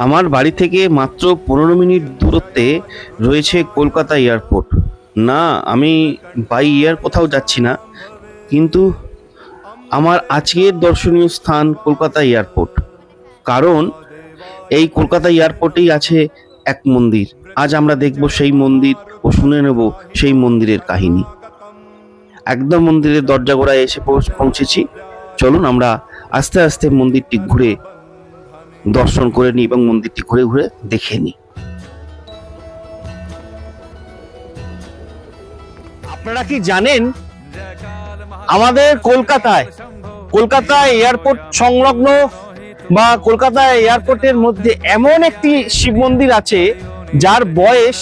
আমার বাড়ি থেকে মাত্র 15 মিনিট দূরত্বে রয়েছে কলকাতা এয়ারপোর্ট। না, আমি বাই এয়ার কোথাও যাচ্ছি না, কিন্তু আমার আজকের দর্শনীয় স্থান কলকাতা এয়ারপোর্ট। কারণ এই কলকাতা এয়ারপোর্টেই আছে এক মন্দির। আজ আমরা দেখব সেই মন্দির ও শুনে নেব সেই মন্দিরের কাহিনী। একদম মন্দিরের দরজাগোড়ায় এসে পৌঁছেছি। চলুন আমরা আস্তে আস্তে মন্দিরটি ঘুরে দর্শন করে নিই এবং মন্দিরটি ঘুরে ঘুরে দেখে নিই। আপনারা কি জানেন, আমাদের কলকাতা এয়ারপোর্ট সংলগ্ন বা কলকাতা এয়ারপোর্টের মধ্যে এমন একটি শিব মন্দির আছে যার বয়স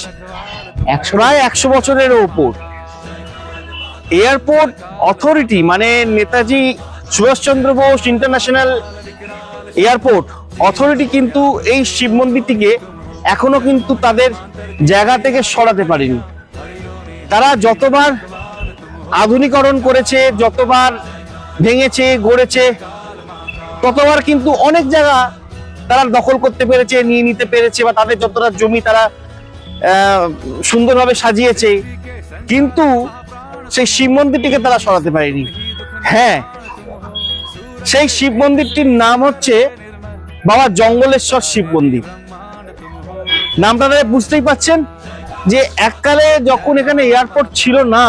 প্রায় 100 বছরের ওপর। এয়ারপোর্ট অথরিটি মানে Netaji Subhash Chandra Bose international airport authority কিন্তু এই শিব মন্দিরটিকে এখনো কিন্তু তাদের জায়গা থেকে সরাতে পারেনি। তারা যতবার আধুনিকরণ করেছে, যতবার ভেঙেছে গড়েছে, ততবার কিন্তু অনেক জায়গা তারা দখল করতে পেরেছে, নিয়ে নিতে পেরেছে, বা তাদের যতটা জমি তারা সুন্দরভাবে সাজিয়েছে, কিন্তু সেই শিব মন্দিরটিকে তারা সরাতে পারেনি। হ্যাঁ, সেই শিব মন্দিরটির নাম হচ্ছে বাবা জঙ্গলেশ্বর শিব মন্দির। নামটা বুঝতেই পাচ্ছেন যে এককালে যখন এখানে এয়ারপোর্ট ছিল না,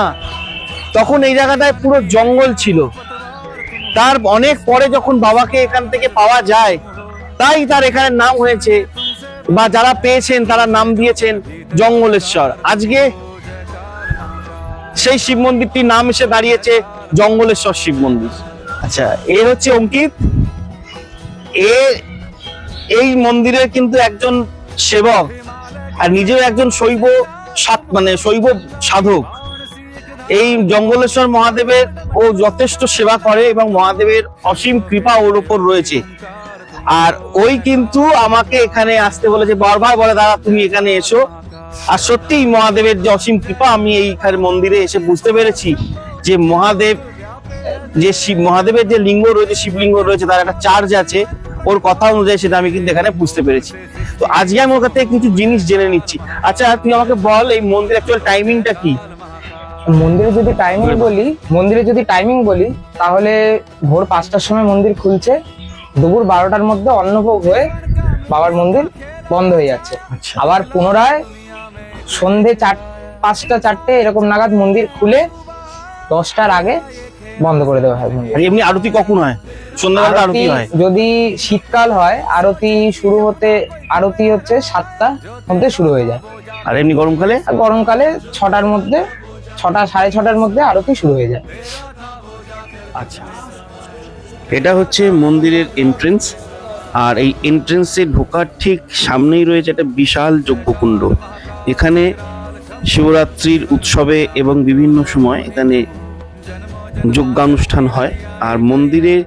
তখন এই জায়গাটায় পুরো জঙ্গল ছিল। তার অনেক পরে যখন বাবাকে এখান থেকে পাওয়া যায়, তাই তার এখানে নাম হয়েছে, বা যারা পেয়েছেন তারা নাম দিয়েছেন জঙ্গলেশ্বর। আজকে সেই শিব মন্দিরটির নাম এসে দাঁড়িয়েছে জঙ্গলেশ্বর শিব মন্দির। আচ্ছা, এ হচ্ছে অঙ্কিত। এই মন্দিরের কিন্তু একজন সেবক, আর নিজেও একজন শৈব সাধক। এই জঙ্গলেশ্বর মহাদেবের ও যথেষ্ট সেবা করে এবং মহাদেবের অসীম কৃপা ওর উপর রয়েছে। আর ওই কিন্তু আমাকে এখানে আসতে বলেছে, বারবার বলে দাদা তুমি এখানে এসো। আর সত্যি মহাদেবের যে অসীম কৃপা, আমি এইখানে মন্দিরে এসে বুঝতে পেরেছি যে মহাদেবের যে লিঙ্গ রয়েছে, শিবলিঙ্গ রয়েছে, তার একটা চার্জ আছে। ওর কথা অনুযায়ী সেটা আমি কিন্তু এখানে বুঝতে পেরেছি। তো আজকে আমি ওর কাছ থেকে কিছু জিনিস জেনে নিচ্ছি। আচ্ছা, তুই আমাকে বল এই মন্দির অ্যাকচুয়াল টাইমিংটা কি? মন্দিরে যদি টাইমিং বলি তাহলে ভোর 5টার সময় মন্দির খুলছে, দুপুর 12টার মধ্যে অন্নভোগ হয়ে বাবার মন্দির বন্ধ হয়ে যাচ্ছে। আবার পুনরায় সন্ধে 5টা 4টে এরকম নাগাদ মন্দির খুলে 10টার আগে বন্ধ করে দেওয়া হয়। এমনি আরতি কখন হয়? সন্ধ্যাবেলা আরতি হয়। যদি শীতকাল হয় আরতি হচ্ছে 7টার মধ্যে শুরু হয়ে যায়। আর এমনি গরমকালে? 6টার মধ্যে, 6টা 6:30টার মধ্যে আরতি শুরু হয়ে যায়। আচ্ছা, এটা হচ্ছে মন্দিরের এন্ট্রেন্স। আর এই এন্ট্রেন্সে ঢোকার ঠিক সামনেই রয়েছে একটা বিশাল যজ্ঞকুণ্ড। এখানে শিবরাত্রির উৎসবে এবং বিভিন্ন সময় এখানে যজ্ঞানুষ্ঠান হয়। আর মন্দিরের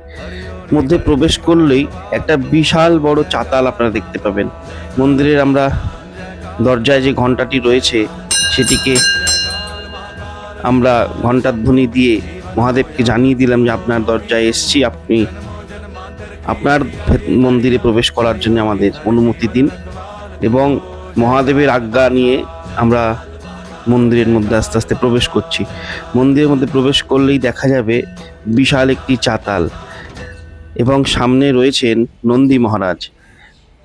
মধ্যে প্রবেশ করলেই একটা বিশাল বড় চাতাল আপনারা দেখতে পাবেন। মন্দিরের আমরা দরজায় যে ঘন্টাটি রয়েছে সেটিকে আমরা ঘন্টার ধ্বনি দিয়ে মহাদেবকে জানিয়ে দিলাম যে আপনার দরজায় এসছি, আপনি আপনার মন্দিরে প্রবেশ করার জন্য আমাদের অনুমতি দিন। এবং মহাদেবের আজ্ঞা নিয়ে আমরা মন্দিরের মধ্যে আস্তে আস্তে প্রবেশ করছি। মন্দিরের মধ্যে প্রবেশ করলেই দেখা যাবে বিশাল একটি চাতাল এবং সামনে রয়েছেন নন্দী মহারাজ।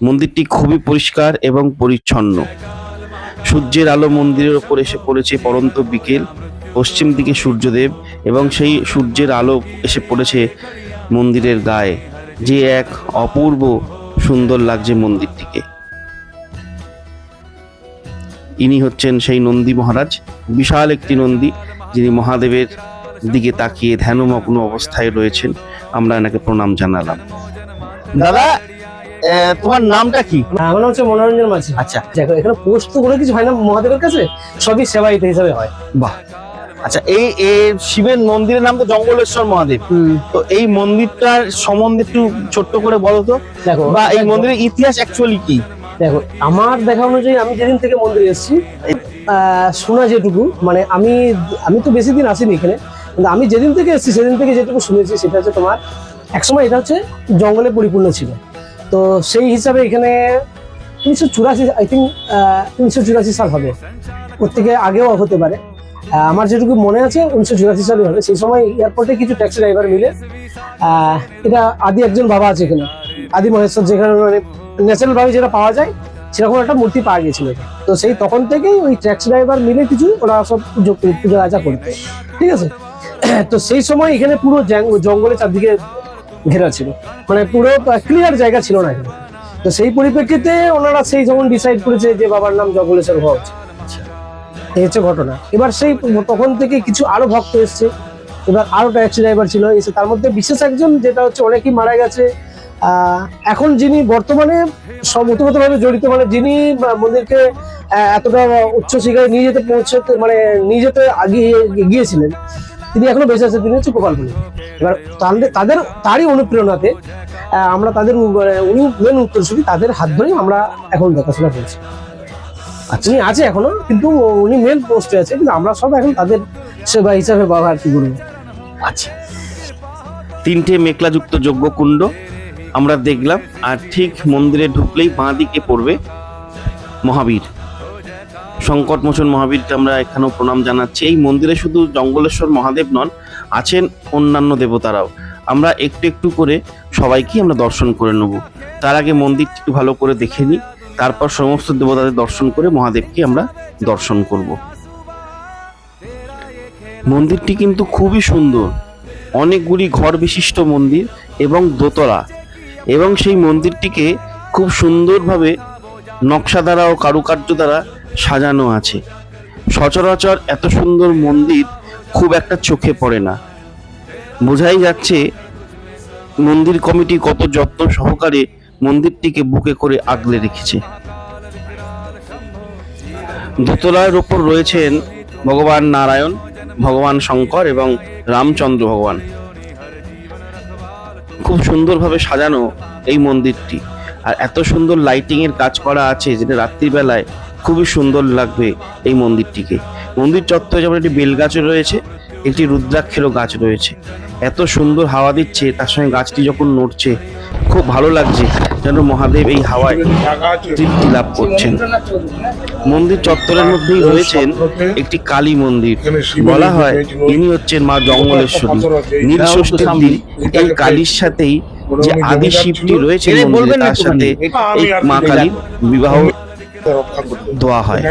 মন্দিরটি খুবই পরিষ্কার এবং পরিচ্ছন্ন। সূর্যের আলো মন্দিরের ওপর এসে পড়েছে পড়ন্ত বিকেল। পশ্চিম দিকে সূর্যদেব এবং সেই সূর্যের আলো এসে পড়েছে মন্দিরের গায়ে, যে এক অপূর্ব সুন্দর লাগছে মন্দিরটিকে। ইনি হচ্ছেন সেই নন্দী মহারাজ, বিশাল একটি নন্দী, যিনি মহাদেবের দিকে তাকিয়ে ধ্যানমগ্ন অবস্থায় রয়েছেন। আমরা এনাকে প্রণাম জানালাম। দাদা, তোমার নামটা কি? আমার নাম হচ্ছে মনোরঞ্জন মাঝি। আচ্ছা, এখানে পোস্ট তো কোনো কিছু হয় না মহাদেবের কাছে, সবই সেবায়িত হিসাবে হয়। বাহ। আচ্ছা, এই শিবের মন্দিরের নাম তো জঙ্গলেশ্বর মহাদেব। তো এই মন্দিরটার সম্বন্ধে একটু ছোট্ট করে বলো তো। দেখো, বা এই মন্দিরের ইতিহাস অ্যাকচুয়ালি কি? দেখো, আমার দেখা অনুযায়ী আমি যেদিন থেকে মন্দিরে এসেছি, শোনা যেটুকু, মানে আমি তো বেশি দিন আসিনি এখানে, কিন্তু আমি যেদিন থেকে এসেছি সেদিন থেকে যেটুকু শুনেছি সেটা হচ্ছে তোমার একসময় এটা হচ্ছে জঙ্গলে পরিপূর্ণ ছিল। তো সেই হিসাবে এখানে 1984 আই থিঙ্ক 1984 সাল হবে, ওর থেকে আগেও হতে পারে। আমার যেটুকু মনে আছে 1984 সালে হবে। সেই সময় এয়ারপোর্টে কিছু ট্যাক্সি ড্রাইভার মিলে এটা আদি একজন বাবা আছে এখানে, আদি মহেশ্বর, যেখানে মানে ন্যাচারাল ভাবে যেটা পাওয়া যায় সেরকম একটা মূর্তি পাওয়া গেছিল। তো সেই তখন থেকেই ওই ট্যাক্সি ড্রাইভার মিলে কিছু ওরা সব পূজা আচা করতো, ঠিক আছে। তো সেই সময় এখানে পুরো জঙ্গলের চারদিকে ঘেরা ছিল, মানে পুরো ক্লিয়ার জায়গা ছিল না এখানে। তো সেই পরিপ্রেক্ষিতে ওনারা সেই যখন ডিসাইড করেছে যে বাবার নাম জঙ্গলেশ্বর হওয়া উচিত, এই হচ্ছে ঘটনা। এবার সেই তখন থেকে কিছু আরো ভক্ত এসছে, এবার আরো ট্যাক্সি ড্রাইভার ছিল এসে, তার মধ্যে বিশেষ একজন যেটা হচ্ছে অনেকেই মারা গেছে। এখন যিনি বর্তমানে সব ওতপ্রোতভাবে জড়িত, মানে যিনি মন্দিরকে এতটা উচ্চ শিখরে নিয়ে যেতে মানে নিয়ে যেতে গিয়েছিলেন, তিনি এখনো বেঁচে আছেন, তিনি হচ্ছে গোপাল বলে। এবার তারই অনুপ্রেরণাতে আমরা তাদের উনি মেন উত্তরসূরি, তাদের হাত ধরেই আমরা এখন দেখাশোনা করছি। উনি আছে এখনো, কিন্তু উনি মেন পোস্টে আছে, কিন্তু আমরা সব এখন তাদের সেবা হিসাবে ব্যবহার কি করবো। আচ্ছা, 3টে মেঘলাযুক্ত যজ্ঞকুণ্ড আমরা দেখলাম, আর ঠিক মন্দিরে ঢুকলেই বাঁ দিকে পড়বে মহাবীর, সংকটমোচন মহাবীরকে আমরা এখানেও প্রণাম জানাচ্ছি। এই মন্দিরে শুধু জঙ্গলেশ্বর মহাদেব নন, আছেন অন্যান্য দেবতারাও। আমরা একটু একটু করে সবাইকেই আমরা দর্শন করে নেব। তার আগে মন্দিরটি একটু ভালো করে দেখে নিই, তারপর সমস্ত দেবতাদের দর্শন করে মহাদেবকে আমরা দর্শন করব। মন্দিরটি কিন্তু খুবই সুন্দর, অনেকগুলি ঘর বিশিষ্ট মন্দির এবং দোতলা, এবং সেই মন্দিরটিকে খুব সুন্দরভাবে নকশা দ্বারা ও কারুকার্য দ্বারা সাজানো আছে। সচরাচর এত সুন্দর মন্দির খুব একটা চোখে পড়ে না। বোঝাই যাচ্ছে মন্দির কমিটি কত যত্ন সহকারে মন্দিরটিকে বুকে করে আগলে রেখেছে। দোতলার ওপর রয়েছেন ভগবান নারায়ণ, ভগবান শঙ্কর এবং রামচন্দ্র ভগবান। খুব সুন্দরভাবে সাজানো এই মন্দিরটি, আর এত সুন্দর লাইটিং এর কাজ করা আছে যেটা রাত্রিবেলায় খুবই সুন্দর লাগবে এই মন্দিরটিকে। মন্দির চত্বরে যেমন একটি বেল গাছ রয়েছে, একটি রুদ্রাক্ষেরও গাছ রয়েছে। এত সুন্দর হাওয়া দিচ্ছে, তার সঙ্গে গাছটি যখন নড়ছে খুব ভালো লাগছে, যেন মহাদেব এই হাওয়ায় তৃপ্তি লাভ করছেন। মন্দির চত্বরের মধ্যেই রয়েছেন একটি কালী মন্দির। বলা হয় ইনি হচ্ছেন মা জঙ্গলেশ্বরী। নীলষষ্ঠীর দিন এই কালীর সাথেই যে আদি শিবটি রয়েছে মন্দিরে, তার সাথে এই মা কালীর বিবাহ দেওয়া হয়।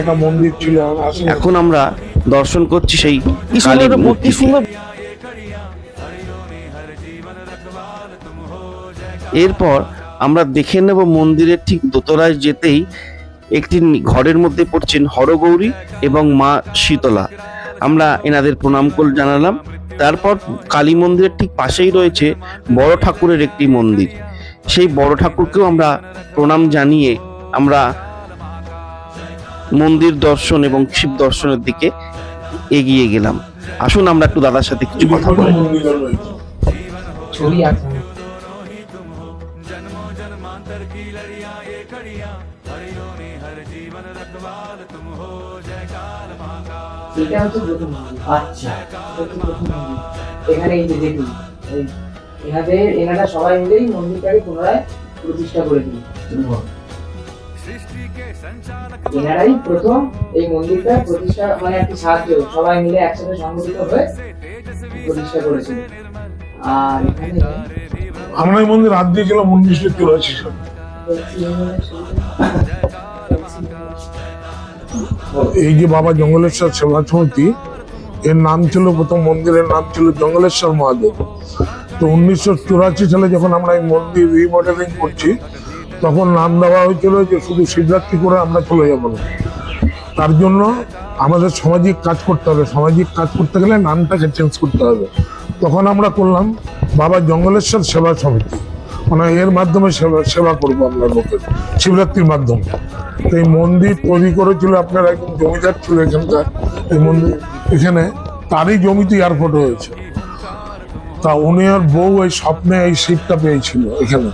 এখন আমরা দর্শন করছি সেই কালীর মূর্তি। এরপর আমরা দেখে নেব মন্দিরের ঠিক দোতলায় যেতেই একটি ঘরের মধ্যে পড়ছেন হরগৌরী এবং মা শীতলা। আমরা এনাদের প্রণাম করে জানালাম। তারপর কালী মন্দিরের ঠিক পাশেই রয়েছে বড় ঠাকুরের একটি মন্দির। সেই বড় ঠাকুরকেও আমরা প্রণাম জানিয়ে আমরা মন্দির দর্শন এবং শিব দর্শনের দিকে এগিয়ে গেলাম। আসুন আমরা একটু দাদার সাথে কিছু কথা বলি। ছবি আছে এটা হচ্ছে প্রথম মন্দির। আচ্ছা, এখানে এই যে দেখুন, এনারা সবাই মিলেই মন্দিরটাকে পুনরায় প্রতিষ্ঠা করে দিল। এনারাই প্রথম এই মন্দিরটা প্রতিষ্ঠা, মানে একটি সাহায্য সবাই মিলে একসাথে সংগঠিত হয়ে প্রতিষ্ঠা করেছিল। আর এখানে আমরা এই মন্দির হাত দিয়েছিলাম 1984 সালে। এই যে বাবা জঙ্গলেশ্বর সেবা সমিতি, এর নাম ছিল, প্রথম মন্দিরের নাম ছিল জঙ্গলেশ্বর মহাদেব। তো 1984 সালে যখন আমরা এই মন্দির রিমডেলিং করছি, তখন নাম দেওয়া হয়েছিল যে শুধু শিবরাত্রি করে আমরা চলে যাবো না, তার জন্য আমাদের সামাজিক কাজ করতে হবে। সামাজিক কাজ করতে গেলে নামটাকে চেঞ্জ করতে হবে। তখন আমরা করলাম বাবা জঙ্গলেশ্বর সেবা সমিতি, মানে এর মাধ্যমে সেবা করবো আমরা লোকের, শিবরাত্রির মাধ্যমে। তো এই মন্দির তৈরি করেছিল আপনার একজন জমিদার ছিল এখানকার। এই মন্দির এখানে তারই জমিতে এয়ারপোর্ট হয়েছে। তা উনি আর বউ এই স্বপ্নে এই শিবটা পেয়েছিল এখানে,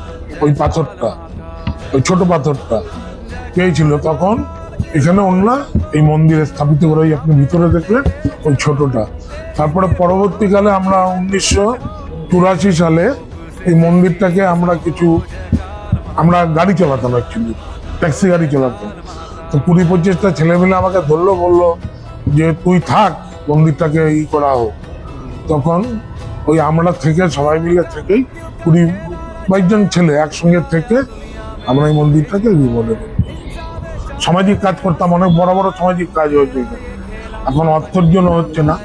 ওই পাথরটা, ওই ছোট পাথরটা পেয়েছিল। তখন এখানে ওনারা এই মন্দিরে স্থাপিত করে, আপনি ভিতরে দেখলেন ওই ছোটটা। তারপরে পরবর্তীকালে আমরা 1984 সালে এই মন্দিরটাকে আমরা গাড়ি চালাতাম অ্যাকচুয়ালি, ট্যাক্সি গাড়ি চালাতো। তো 20-25টা ছেলেমেলে আমাকে ধরলো, বললো যে তুই থাক, মন্দিরটাকে করা হোক। তখন ওই আমরা থেকে সবাই মিলে থেকেই 20-22 জন ছেলে একসঙ্গে থেকে আমরা এই মন্দিরটাকে রিমডেল সামাজিক কাজ করতাম। অনেক বড় বড় সামাজিক কাজ হয়েছে এখানে। এখন অর্থের জন্য হচ্ছে না।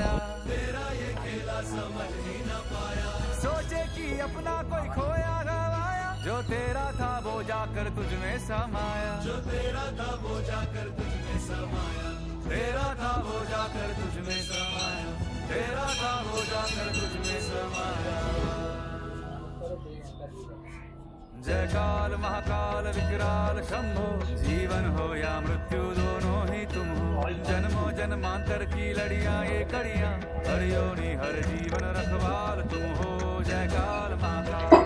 सोचे कि अपना कोई खोया गवाया, जो तेरा था वो जाकर तुझ में समाया, जो तेरा था वो जाकर तुझ में समाया, तेरा था वो जाकर तुझ में समाया, तेरा था वो जाकर तुझ में समाया। जय काल महाकाल विकराल शंभो, जीवन हो या मृत्यु दोनों ही तुम हो, जन्मो जन्मांतर की लड़ियां ये कड़ियां, हर योनि हर जीवन रखवाल तुम हो। जय काल महाकाल।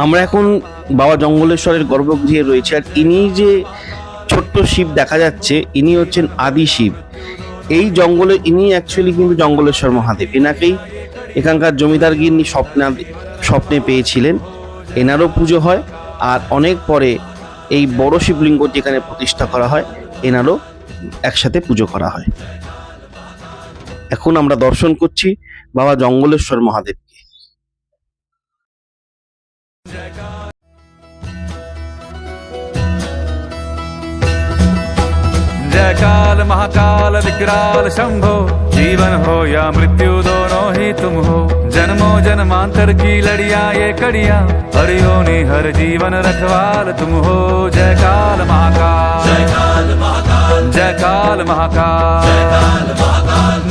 আমরা এখন বাবা জঙ্গলেশ্বরের গর্ভগৃহে রয়েছে, আর ইনি যে ছোট্ট শিব দেখা যাচ্ছে, ইনি হচ্ছেন আদি শিব। এই জঙ্গলে ইনি অ্যাকচুয়ালি কিন্তু জঙ্গলেশ্বর মহাদেব। এনাকেই এখানকার জমিদার গিন্নি স্বপ্নে পেয়েছিলেন। এনারও পুজো হয়, আর অনেক পরে এই বড় শিবলিঙ্গ যেখানে প্রতিষ্ঠা করা হয়, এনারও একসাথে পুজো করা হয়। এখন আমরা দর্শন করছি বাবা জঙ্গলেশ্বর মহাদেবকে। जय काल महाकाल विकराल शंभो, जीवन हो या मृत्यु दोनों ही तुम हो, जन्मो जन्मांतर की लड़ियां ये कड़ियां, हर योनि हर जीवन रखवाल तुम हो। जय काल महाकाल, जय काल महाकाल, जय काल महाकाल,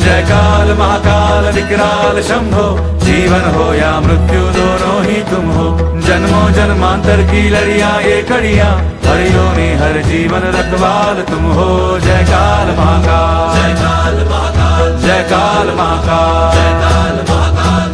जय काल महाकाल विकराल शंभो, जीवन हो या मृत्यु दोनों ही तुम हो, जन्मो जन्मांतर की लड़ियां ये कड़ियां, हर योनि हर जीवन रखवाल तुम हो। जय काल महाकाल, जय काल महाकाल, जय काल महाकाल, जय काल महाकाल।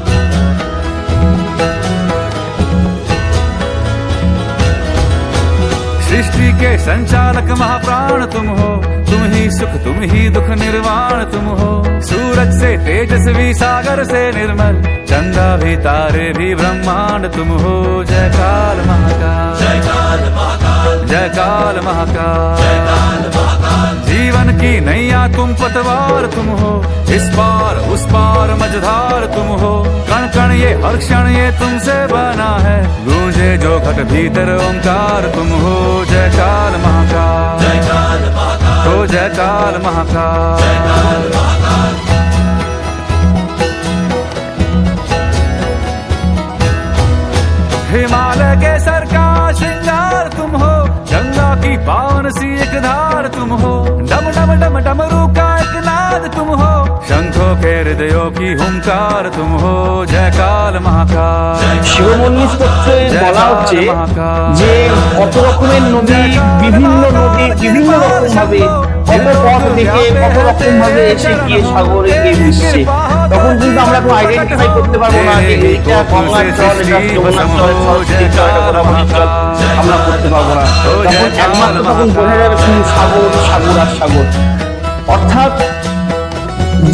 सृष्टि के संचालक महाप्राण तुम हो, तुम ही सुख तुम ही दुख निर्वाण तुम हो, सूरज से तेजस्वी सागर से निर्मल, चंदा भी तारे भी ब्रह्मांड तुम हो। जय काल महाकाल, जय काल महाकाल, जय काल महाकाल, जय काल महाकाल। जीवन की नैया तुम पतवार तुम हो, इस पार उस पार मझधार तुम हो, कण कण ये हर क्षण ये तुमसे बना है, गूंजे जो घट भीतर ओंकार तुम हो। जय काल महाकाल, जय काल महाकाल, ओ जय काल महाकाल, जय काल महाकाल। हिमालय के सर का श्रृंगार तुम हो, गंगा की पावन सी एक धार तुम हो, डम डम डम डमरू का एक नाद तुम हो, शंखों के हृदयों की हुंकार तुम हो। जय काल महाकाल। শিব মন্দির স্তোত্রে বলা হচ্ছে যে কত রকমের নদী, বিভিন্ন রকম ভাবে, কত পথ থেকে কত রকম ভাবে এসে গিয়ে সাগরে গিয়ে মিশছে। তখন কিন্তু আমরা কোনো আইডেন্টিফাই করতে পারবো না যে এটা গঙ্গার জল, এটা যমুনার জল, সরস্বতীর জল, এটা গোদাবরীর জল, আমরা করতে পারবো না। তখন একমাত্র তখন বোঝা যাবে শুধু সাগর, সাগর আর সাগর। অর্থাৎ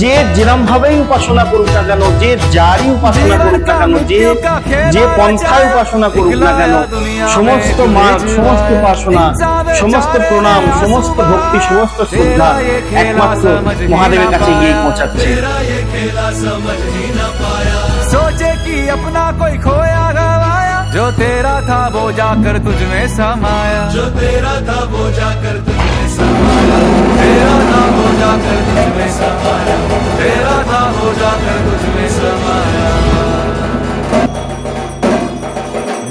যে যেরম ভাবেই উপাসনা করুক না কেন, যে যারই উপাসনা করুক না কেন, যে পন্থায় উপাসনা করুক না কেন, সমস্ত মার্গ, সমস্ত উপাসনা, সমস্ত প্রণাম, সমস্ত ভক্তি, সমস্ত শ্রদ্ধা একমাত্র মহাদেবের কাছে গিয়ে পৌঁছাচ্ছে। सोचे कि अपना कोई खोया गवाया, जो तेरा था वो जाकर तुझ में समाया, जो तेरा था वो जाकर तुझ में समाया, तेरा था वो जाकर तुझ में समाया, तेरा था वो जाकर तुझ में समाया।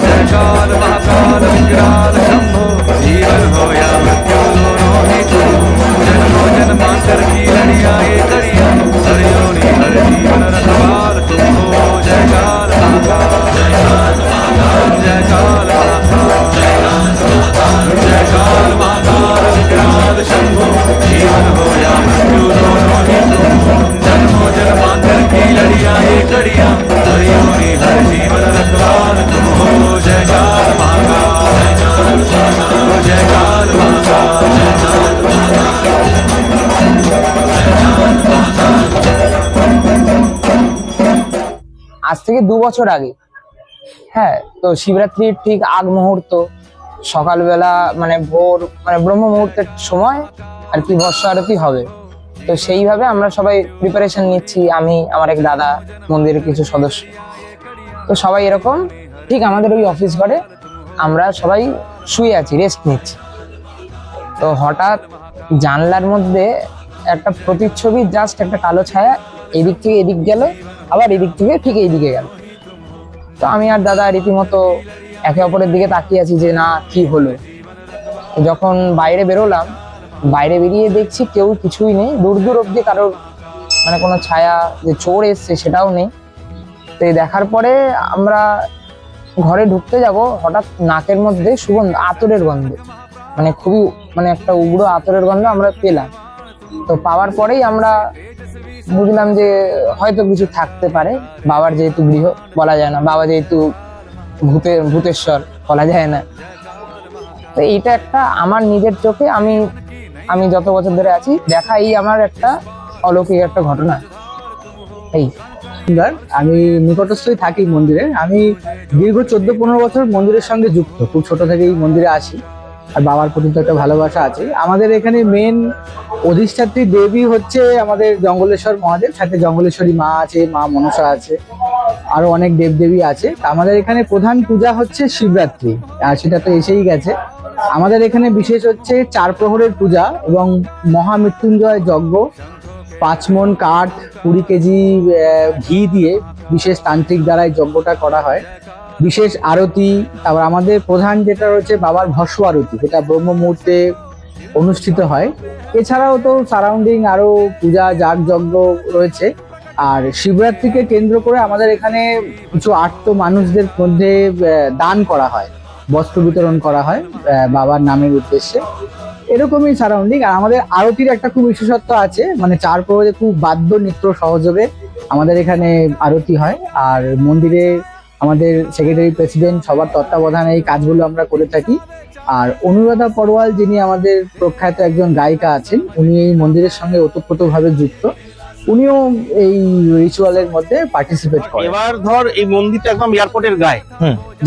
जय काल महाकाल विकराल शंभो, जीवन हो या मृत्यु दोनों ही तुम हो, जन्मो जन्मांतर की लड़ियां ये कड़ियां, हर योनि हर जीवन रखवाल तुम हो। जय काल महाकाल, जय काल महाकाल, जय काल महाकाल, जय काल महाकाल, जय काल महाकाल विकराल शंभो, जीवन हो या मृत्यु दोनों ही तुम हो, जन्मो जन्मांतर की लड़ियां ये कड़ियां, हर योनि हर जीवन रखवाल तुम हो। जय काल महाकाल, जय काल महाकाल, जय काल महाकाल, जय काल আজ থেকে 2 বছর আগে, হ্যাঁ, তো শিবরাত্রির ঠিক আগ মুহূর্ত সকালবেলা মানে ভোর মানে ব্রহ্ম মুহূর্তের সময় আর কি বর্ষা আরতি হবে। তো সেইভাবে আমরা সবাই প্রিপারেশন নিচ্ছি, আমি আমার এক দাদা মন্দিরের কিছু সদস্য, তো সবাই এরকম ঠিক আমাদের ওই অফিস ঘরে আমরা সবাই শুয়ে আছি, রেস্ট নিচ্ছি। তো হঠাৎ জানলার মধ্যে একটা প্রতিচ্ছবি, জাস্ট একটা কালো ছায়া এদিক থেকে এদিক গেল, আবার এদিক থেকে ঠিক এইদিকে গেল। তো আমি আর দাদা রীতিমতো একে অপরের দিকে তাকিয়ে আছি যে না কি হলো। যখন বাইরে বেরোলাম, বাইরে বেরিয়ে দেখছি কেউ কিছুই নেই, দূর দূর অব্দি কারোর মানে কোনো ছায়া যে চোর এসছে সেটাও নেই। তো এই দেখার পরে আমরা ঘরে ঢুকতে যাব, হঠাৎ নাকের মধ্যে সুগন্ধ, আতরের গন্ধ, মানে খুবই মানে একটা উগ্র আতরের গন্ধ আমরা পেলাম। তো পাওয়ার পরেই আমরা বুঝলাম যে হয়তো কিছু থাকতে পারে। বাবার যেহেতু গৃহ বলা যায় না, বাবা যেহেতু ভূতেশ্বর বলা যায় না। তো এইটা একটা আমার নিজের চোখে আমি যত বছর ধরে আছি দেখা এই আমার একটা অলৌকিক একটা ঘটনা। এই সুন্দর, আমি নিকটস্থই থাকি মন্দিরে। আমি দীর্ঘ 14-15 বছর মন্দিরের সঙ্গে যুক্ত, খুব ছোট থেকেই মন্দিরে আসি, আর বাবার প্রতি তো একটা ভালোবাসা আছে। আমাদের এখানে মেন অধিষ্ঠাত্রী দেবী হচ্ছে আমাদের জঙ্গলেশ্বর মহাদেব, সাথে জঙ্গলেশ্বরী মা আছে, মা মনসা আছে, আরো অনেক দেবদেবী আছে। আমাদের এখানে প্রধান পূজা হচ্ছে শিবরাত্রি, আর সেটা তো এসেই গেছে। আমাদের এখানে বিশেষ হচ্ছে 4 প্রহরের পূজা এবং মহামৃত্যুঞ্জয় যজ্ঞ, 5 মণ কাঠ, 20 কেজি ঘি দিয়ে বিশেষ তান্ত্রিক দ্বারাই যজ্ঞটা করা হয়। বিশেষ আরতি, তারপর আমাদের প্রধান যেটা রয়েছে বাবার ভস্ম আরতি, যেটা ব্রহ্ম মুহূর্তে অনুষ্ঠিত হয়। এছাড়াও তো সারাউন্ডিং আরো পূজা যাগযজ্ঞ রয়েছে। আর শিবরাত্রিকে কেন্দ্র করে আমাদের এখানে কিছু আর্ত মানুষদের মধ্যে দান করা হয়, বস্ত্র বিতরণ করা হয় বাবার নামের উদ্দেশ্যে। এরকমই সারাউন্ডিং। আর আমাদের আরতির একটা খুব বিশেষত্ব আছে, মানে 4 প্রহরে খুব বাদ্য নৃত্য সহযোগে আমাদের এখানে আরতি হয়। আর মন্দিরে আমাদের সেক্রেটারি প্রেসিডেন্ট সবার তত্ত্বাবধানে এই কাজগুলো আমরা করে থাকি। আর অনুরাধা পরওয়াল, যিনি আমাদের প্রখ্যাত একজন গায়িকা আছেন, উনি এই মন্দিরের সঙ্গে ওতপ্রোতভাবে যুক্ত, উনিও এই রিচুয়ালের মধ্যে পার্টিসিপেট করেন। এবার ধর এই মন্দিরটা একদম এয়ারপোর্টের গায়ে,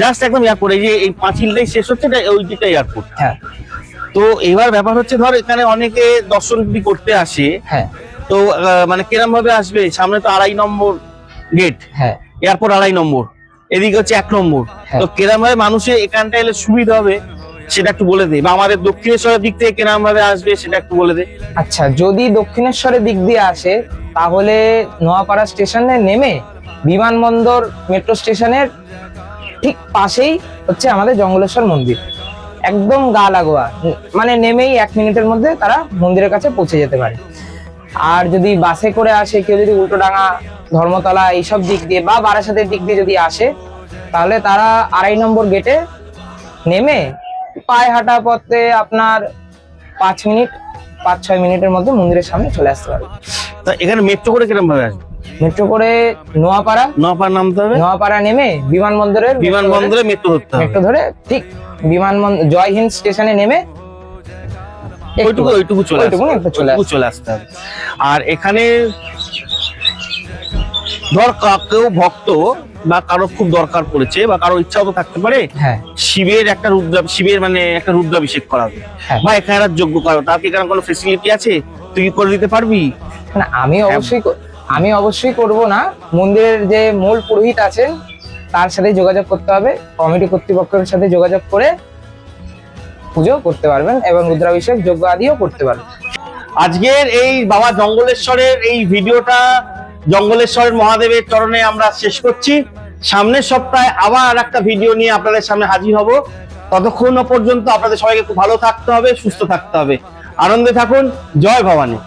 জাস্ট একদম এয়ারপোর্ট, এই যে এই পাঁচিলটাই শেষ হচ্ছে, ওই দিকটা এয়ারপোর্ট। হ্যাঁ। তো এবার ব্যাপার হচ্ছে ধর এখানে অনেকে দর্শন করতে আসে। হ্যাঁ। তো মানে কিরম ভাবে আসবে? সামনে তো 2.5 নম্বর গেট, হ্যাঁ, এয়ারপোর্ট 2.5 নম্বর, এদিকে হচ্ছে 1 নম্বর। হ্যাঁ। তো কিরম ভাবে মানুষের এখানটা এলে সুবিধা হবে সেটা একটু বলে দে, বা আমাদের দক্ষিণেশ্বরের দিক থেকে কিরম ভাবে আসবে সেটা একটু বলে দে। আচ্ছা, যদি দক্ষিণেশ্বরের দিক দিয়ে আসে তাহলে নোয়াপাড়া স্টেশনে নেমে বিমানবন্দর মেট্রো স্টেশনের ঠিক পাশেই হচ্ছে আমাদের জঙ্গলেশ্বর মন্দির, একদম গা লাগোয়া, মানে নেমেই 1 মিনিটের মধ্যে তারা মন্দিরের কাছে পৌঁছে যেতে পারে। আর যদি বাসে করে আসে কেউ, যদি উল্টোডাঙ্গা, ধর্মতলা এইসব দিক দিয়ে বা বারাসাতের দিক দিয়ে যদি আসে, তাহলে তারা 2.5 নম্বর গেটে নেমে পায়ে হাঁটা পথে আপনার 5-6 মিনিটের মধ্যে মন্দিরের সামনে চলে আসতে পারবে। তা এখানে মেট্রো করে কিরম ভাবে আসবে? মেট্রো করে নোয়াপাড়া নামতে হবে, নোয়াপাড়া নেমে বিমানবন্দরে মেট্রো ধরতে হবে। মেট্রো ধরে ঠিক বিমানবন্দর জয় হিন্দ স্টেশনে নেমে ওইটুকু চলে আসতে হবে। আর এখানে ধর কেউ ভক্ত বা কারো খুব দরকার পড়েছে বা কারো ইচ্ছাও তো থাকতে পারে, হ্যাঁ, শিবের মানে একটা রুদ্রাভিষেক করাবে, হ্যাঁ, বা এখানে একটা যজ্ঞ করাবে, তার কি এখানে কোনো ফেসিলিটি আছে? তুই কি করে দিতে পারবি? না, আমি অবশ্যই করব না। মন্দিরের যে মূল পুরোহিত আছেন তার সাথে যোগাযোগ করতে হবে, কমিটি কর্তৃপক্ষের সাথে যোগাযোগ করে পুজো করতে পারবেন এবং রুদ্রাভিষেক যজ্ঞ আদিও করতে পারবেন। আজকের এই বাবা জঙ্গলেশ্বরের এই ভিডিওটা জঙ্গলেশ্বরের মহাদেবের চরণে আমরা শেষ করছি। সামনের সপ্তাহে আবার একটা ভিডিও নিয়ে আপনাদের সামনে হাজির হব। ততক্ষণ পর্যন্ত আপনাদের সবাইকে খুব ভালো থাকতে হবে, সুস্থ থাকতে হবে, আনন্দে থাকুন। জয় ভবানী।